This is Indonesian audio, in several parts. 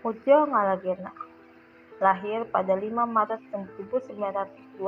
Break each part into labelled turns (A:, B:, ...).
A: Ujo Ngalagena lahir pada 5 Maret 1929.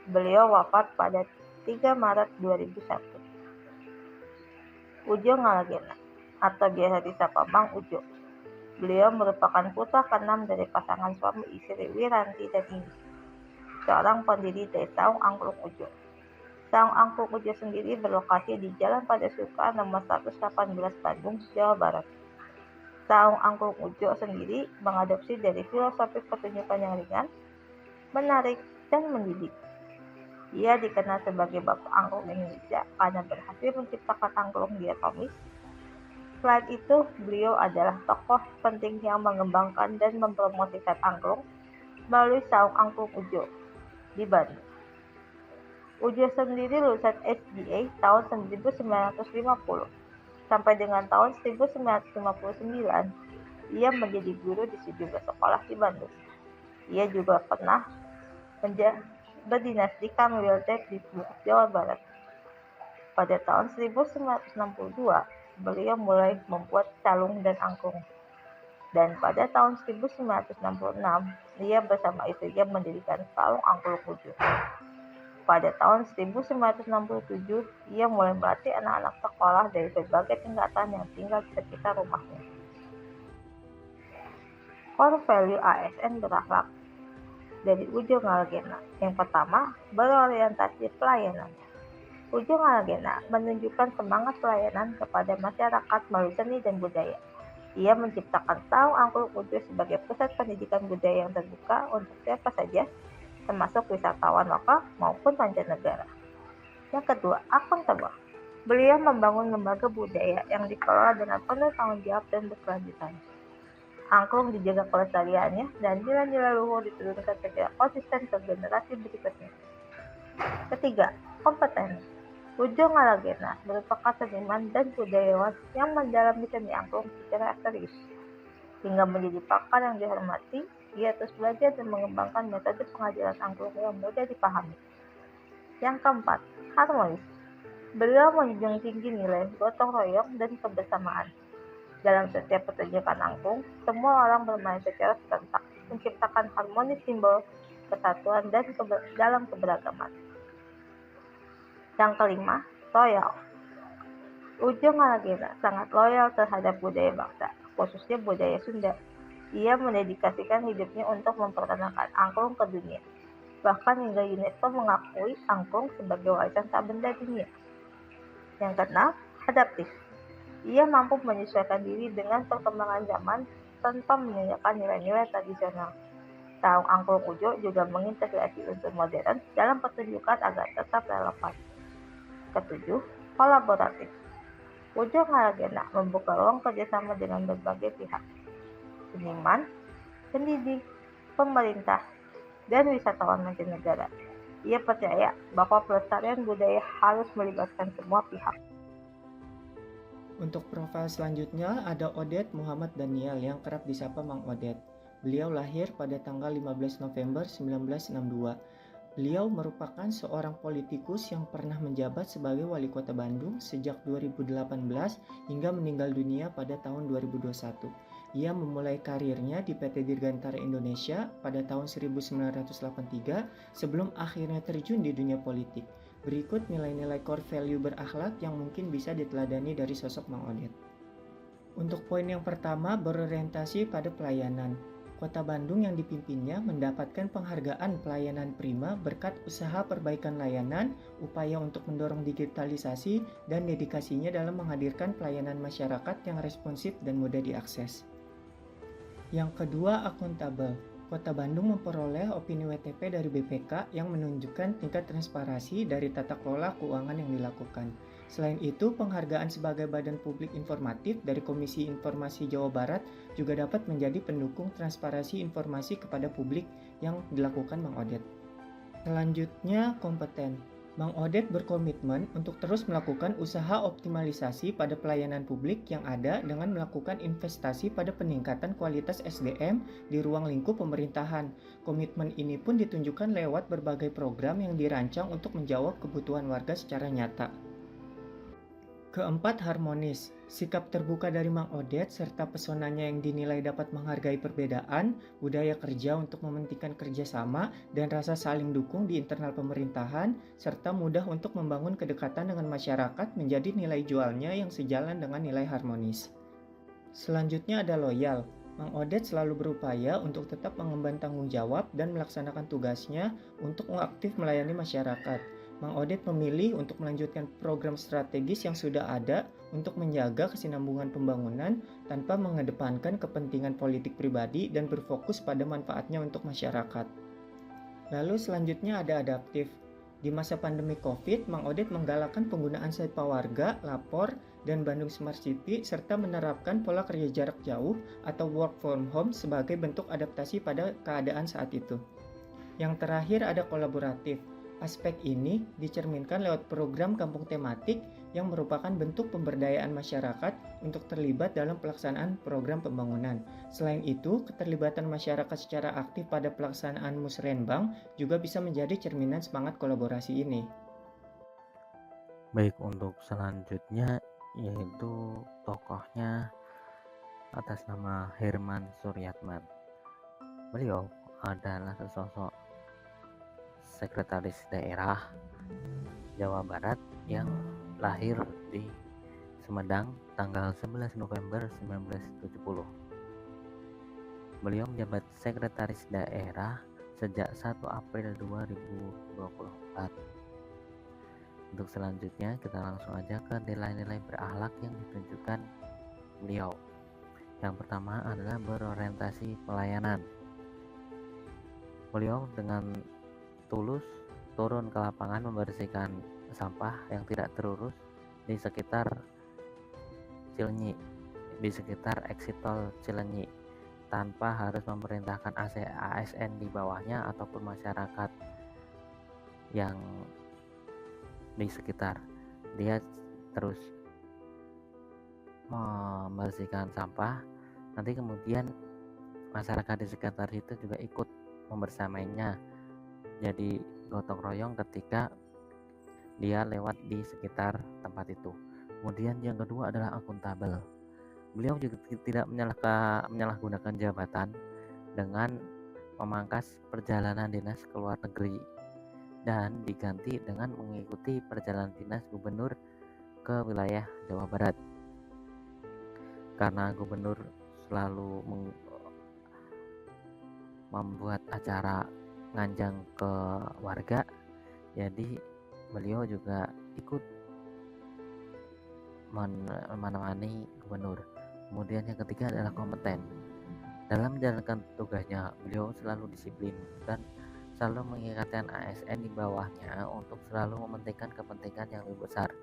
A: Beliau wafat pada 3 Maret 2001. Ujo Ngalagena atau biasa disapa Bang Ujo. Beliau merupakan putra keenam dari pasangan suami istri Wiranti dan Indi, seorang pendiri dari Saung Angklung Ujo. Saung Angklung Ujo sendiri berlokasi di Jalan Padasuka nomor 118 Bandung, Jawa Barat. Saung Angklung Ujo sendiri mengadopsi dari filosofi pertunjukan yang ringan, menarik, dan mendidik. Ia dikenal sebagai Bapak Angklung Indonesia karena berhasil menciptakan angklung diatomis. Selain itu, beliau adalah tokoh penting yang mengembangkan dan mempromosikan angklung melalui Saung Angklung Ujo di Bandung. Ujo sendiri lulusan SDA tahun 1950. Sampai dengan tahun 1959, ia menjadi guru di sejumlah sekolah di Bandung. Ia juga pernah berdinas di Kamiltek di Subang, Jawa Barat. Pada tahun 1962, beliau mulai membuat calung dan angklung. Dan pada tahun 1966, ia bersama istrinya mendirikan Saung Angklung Ujo. Pada tahun 1967, ia mulai melatih anak-anak sekolah dari berbagai tingkatan yang tinggal di sekitar rumahnya. Core value ASN berakhlak dari Ujo Ngalagena. Yang pertama, berorientasi pelayanan. Ujo Ngalagena menunjukkan semangat pelayanan kepada masyarakat melalui seni dan budaya. Ia menciptakan Saung Angklung Ujo sebagai pusat pendidikan budaya yang terbuka untuk siapa saja, termasuk wisatawan lokal maupun mancanegara. Yang kedua, akuntabel. Beliau membangun lembaga budaya yang dikelola dengan penuh tanggung jawab dan berkelanjutan. Angklung dijaga kelestariannya dan nilai-nilai luhur diturunkan secara konsisten ke generasi berikutnya. Ketiga, kompeten. Ujo Ngalagena merupakan seniman dan budayawan yang mendalami seni angklung secara serius. Hingga menjadi pakar yang dihormati, ia terus belajar dan mengembangkan metode pengajaran angklung yang mudah dipahami. Yang keempat, harmonis. Beliau menjunjung tinggi nilai gotong royong dan kebersamaan. Dalam setiap pertunjukan angklung, semua orang bermain secara serentak, menciptakan harmonis simbol kesatuan dan dalam keberagaman. Yang kelima, loyal. Ujo Ngalagena sangat loyal terhadap budaya bangsa, khususnya budaya Sunda. Ia mendedikasikan hidupnya untuk memperkenalkan angklung ke dunia. Bahkan hingga UNESCO mengakui angklung sebagai warisan tak benda dunia. Yang keenam, adaptif. Ia mampu menyesuaikan diri dengan perkembangan zaman tanpa meninggalkan nilai-nilai tradisional. Saung Angklung Ujo juga mengintegrasi unsur modern dalam pertunjukan agar tetap relevan. Ketujuh, kolaboratif. Ujo Ngalagena membuka ruang kerjasama dengan berbagai pihak, seniman, pendidik, pemerintah, dan wisatawan mancanegara. Ia percaya bahwa pelestarian budaya harus melibatkan semua pihak.
B: Untuk profil selanjutnya ada Odet Muhammad Daniel yang kerap disapa Mang Odet. Beliau lahir pada tanggal 15 November 1962. Beliau merupakan seorang politikus yang pernah menjabat sebagai wali kota Bandung sejak 2018 hingga meninggal dunia pada tahun 2021. Ia memulai karirnya di PT Dirgantara Indonesia pada tahun 1983 sebelum akhirnya terjun di dunia politik. Berikut nilai-nilai core value berakhlak yang mungkin bisa diteladani dari sosok Mang Odet. Untuk poin yang pertama, berorientasi pada pelayanan. Kota Bandung yang dipimpinnya mendapatkan penghargaan pelayanan prima berkat usaha perbaikan layanan, upaya untuk mendorong digitalisasi, dan dedikasinya dalam menghadirkan pelayanan masyarakat yang responsif dan mudah diakses. Yang kedua, akuntabel. Kota Bandung memperoleh opini WTP dari BPK yang menunjukkan tingkat transparansi dari tata kelola keuangan yang dilakukan. Selain itu, penghargaan sebagai badan publik informatif dari Komisi Informasi Jawa Barat juga dapat menjadi pendukung transparansi informasi kepada publik yang dilakukan Mang Odet. Selanjutnya, kompeten. Mang Odet berkomitmen untuk terus melakukan usaha optimalisasi pada pelayanan publik yang ada dengan melakukan investasi pada peningkatan kualitas SDM di ruang lingkup pemerintahan. Komitmen ini pun ditunjukkan lewat berbagai program yang dirancang untuk menjawab kebutuhan warga secara nyata. Keempat, harmonis. Sikap terbuka dari Mang Odet serta pesonanya yang dinilai dapat menghargai perbedaan, budaya kerja untuk mementingkan kerjasama, dan rasa saling dukung di internal pemerintahan, serta mudah untuk membangun kedekatan dengan masyarakat menjadi nilai jualnya yang sejalan dengan nilai harmonis. Selanjutnya ada loyal. Mang Odet selalu berupaya untuk tetap mengemban tanggung jawab dan melaksanakan tugasnya untuk aktif melayani masyarakat. Mang Odet memilih untuk melanjutkan program strategis yang sudah ada untuk menjaga kesinambungan pembangunan tanpa mengedepankan kepentingan politik pribadi dan berfokus pada manfaatnya untuk masyarakat. Lalu selanjutnya ada adaptif. Di masa pandemi COVID, Mang Odet menggalakkan penggunaan Sapa Warga, Lapor, dan Bandung Smart City serta menerapkan pola kerja jarak jauh atau work from home sebagai bentuk adaptasi pada keadaan saat itu. Yang terakhir ada kolaboratif. Aspek ini dicerminkan lewat program kampung tematik yang merupakan bentuk pemberdayaan masyarakat untuk terlibat dalam pelaksanaan program pembangunan. Selain itu, keterlibatan masyarakat secara aktif pada pelaksanaan musrenbang juga bisa menjadi cerminan semangat kolaborasi ini.
C: Baik, untuk selanjutnya yaitu tokohnya atas nama Herman Suryatman. Beliau adalah sesosok sekretaris daerah Jawa Barat yang lahir di Sumedang tanggal 11 November 1970. Beliau menjabat sekretaris daerah sejak 1 April 2024. Untuk selanjutnya kita langsung aja ke nilai-nilai berakhlak yang ditunjukkan beliau. Yang pertama adalah berorientasi pelayanan. Beliau dengan tulus turun ke lapangan membersihkan sampah yang tidak terurus di sekitar Cilenyi, di sekitar exit tol Cilenyi, tanpa harus memerintahkan ASN di bawahnya ataupun masyarakat yang di sekitar. Dia terus membersihkan sampah, nanti kemudian masyarakat di sekitar itu juga ikut membersamainya, jadi gotong royong ketika dia lewat di sekitar tempat itu. Kemudian yang kedua adalah akuntabel. Beliau juga tidak menyalahgunakan jabatan dengan memangkas perjalanan dinas ke luar negeri dan diganti dengan mengikuti perjalanan dinas gubernur ke wilayah Jawa Barat. Karena gubernur selalu membuat acara nganjang ke warga, jadi beliau juga ikut menemani gubernur. Kemudian yang ketiga adalah kompeten. Dalam menjalankan tugasnya, beliau selalu disiplin dan selalu mengingatkan ASN di bawahnya untuk selalu mementingkan kepentingan yang lebih besar,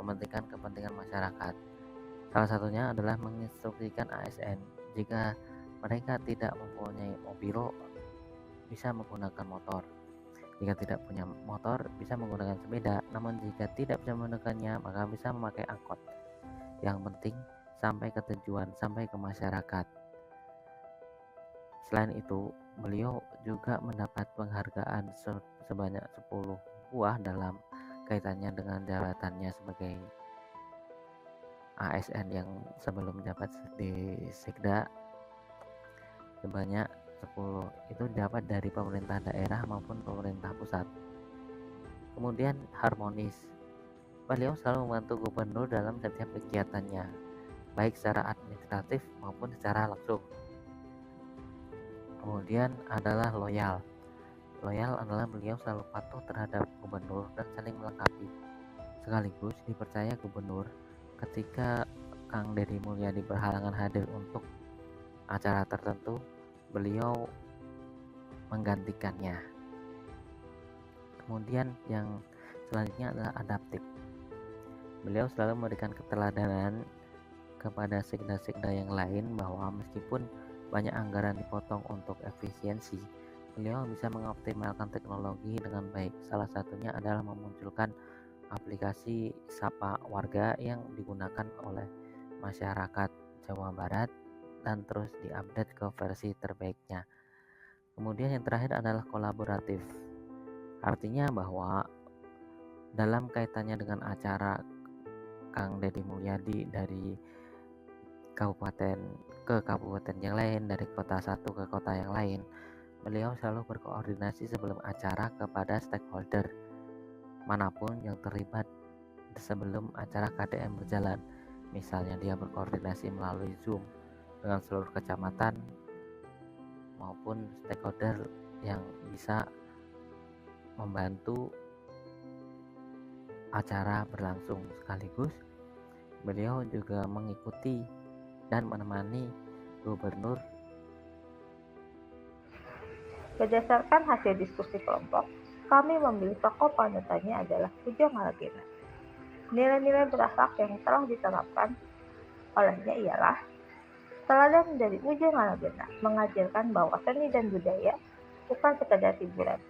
C: mementingkan kepentingan masyarakat. Salah satunya adalah menginstruksikan ASN jika mereka tidak mempunyai mobil bisa menggunakan motor. Jika tidak punya motor bisa menggunakan sepeda, namun jika tidak bisa menggunakannya maka bisa memakai angkot. Yang penting sampai ke tujuan, sampai ke masyarakat. Selain itu, beliau juga mendapat penghargaan sebanyak 10 buah dalam kaitannya dengan jabatannya sebagai ASN yang sebelum menjabat di Sekda. Sebanyak 10 itu dapat dari pemerintah daerah maupun pemerintah pusat. Kemudian harmonis. Beliau selalu membantu gubernur dalam setiap kegiatannya, baik secara administratif maupun secara langsung. Kemudian adalah loyal. Loyal adalah beliau selalu patuh terhadap gubernur dan saling melengkapi. Sekaligus dipercaya gubernur ketika Kang Deddy Mulyadi berhalangan hadir untuk acara tertentu, beliau menggantikannya. Kemudian yang selanjutnya adalah adaptif. Beliau selalu memberikan keteladanan kepada sekda-sekda yang lain bahwa meskipun banyak anggaran dipotong untuk efisiensi, beliau bisa mengoptimalkan teknologi dengan baik. Salah satunya adalah memunculkan aplikasi Sapa Warga yang digunakan oleh masyarakat Jawa Barat dan terus diupdate ke versi terbaiknya. Kemudian yang terakhir adalah kolaboratif. Artinya bahwa dalam kaitannya dengan acara Kang Deddy Mulyadi dari kabupaten ke kabupaten yang lain, dari kota satu ke kota yang lain, beliau selalu berkoordinasi sebelum acara kepada stakeholder manapun yang terlibat sebelum acara KDM berjalan. Misalnya dia berkoordinasi melalui Zoom dengan seluruh kecamatan maupun stakeholder yang bisa membantu acara berlangsung. Sekaligus beliau juga mengikuti dan menemani gubernur.
A: Berdasarkan hasil diskusi kelompok, kami memilih tokoh panutannya adalah Ujang Alagena. Nilai-nilai berakhlak yang telah diterapkan olehnya ialah teladan dari Ujang Alagena mengajarkan bahwa seni dan budaya bukan sekedar hiburan,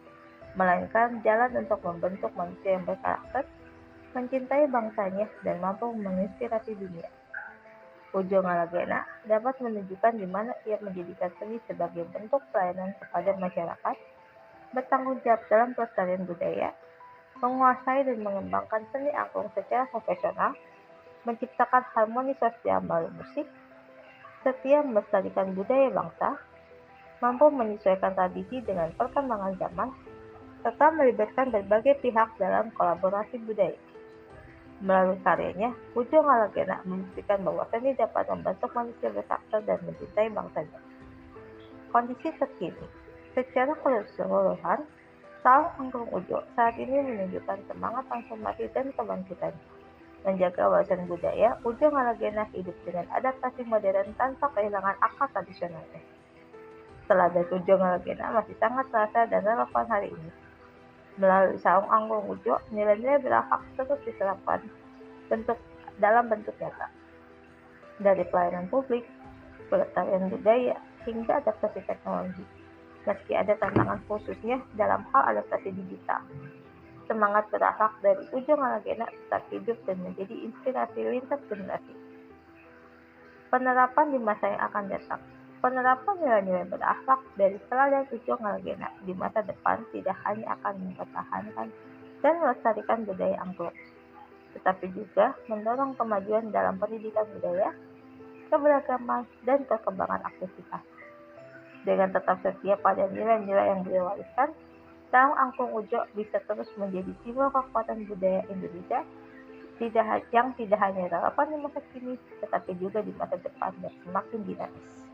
A: melainkan jalan untuk membentuk manusia yang berkarakter, mencintai bangsanya, dan mampu menginspirasi dunia. Ujang Alagena dapat menunjukkan di mana ia menjadikan seni sebagai bentuk pelayanan kepada masyarakat, bertanggung jawab dalam pelestarian budaya, menguasai dan mengembangkan seni angklung secara profesional, menciptakan harmoni sosial melalui musik, setia melestarikan budaya bangsa, mampu menyesuaikan tradisi dengan perkembangan zaman, serta melibatkan berbagai pihak dalam kolaborasi budaya. Melalui karyanya, Ujang Alagena membuktikan bahwa seni dapat membentuk manusia berkarakter dan mencintai bangsanya. Kondisi terkini, secara keseluruhan, Saung Angklung Ujo saat ini menunjukkan semangat transformasi dan kebangkitan. Menjaga warisan budaya, Ujang Alagena hidup dengan adaptasi modern tanpa kehilangan akar tradisionalnya. Teladan Ujang Alagena masih sangat terasa dan relevan hari ini. Melalui Saung Angklung Ujo, nilai-nilai berakhlak terus diterapkan dalam bentuk nyata. Dari pelayanan publik, pelestarian budaya, hingga adaptasi teknologi. Meski ada tantangan khususnya dalam hal adaptasi digital, semangat berakhlak dari Ujang Alagena tetap hidup dan menjadi inspirasi lintas generasi. Penerapan di masa yang akan datang. Penerapan nilai-nilai berakhlak dari teladan Ujang Alagena di masa depan tidak hanya akan mempertahankan dan melestarikan budaya angklung, tetapi juga mendorong kemajuan dalam pendidikan budaya, keberagaman, dan perkembangan aktivitas. Dengan tetap setia pada nilai-nilai yang beliau wariskan, Saung Angklung Ujo bisa terus menjadi simbol kekuatan budaya Indonesia yang tidak hanya relevan di masa kini, tetapi juga di masa depan yang semakin dinamis.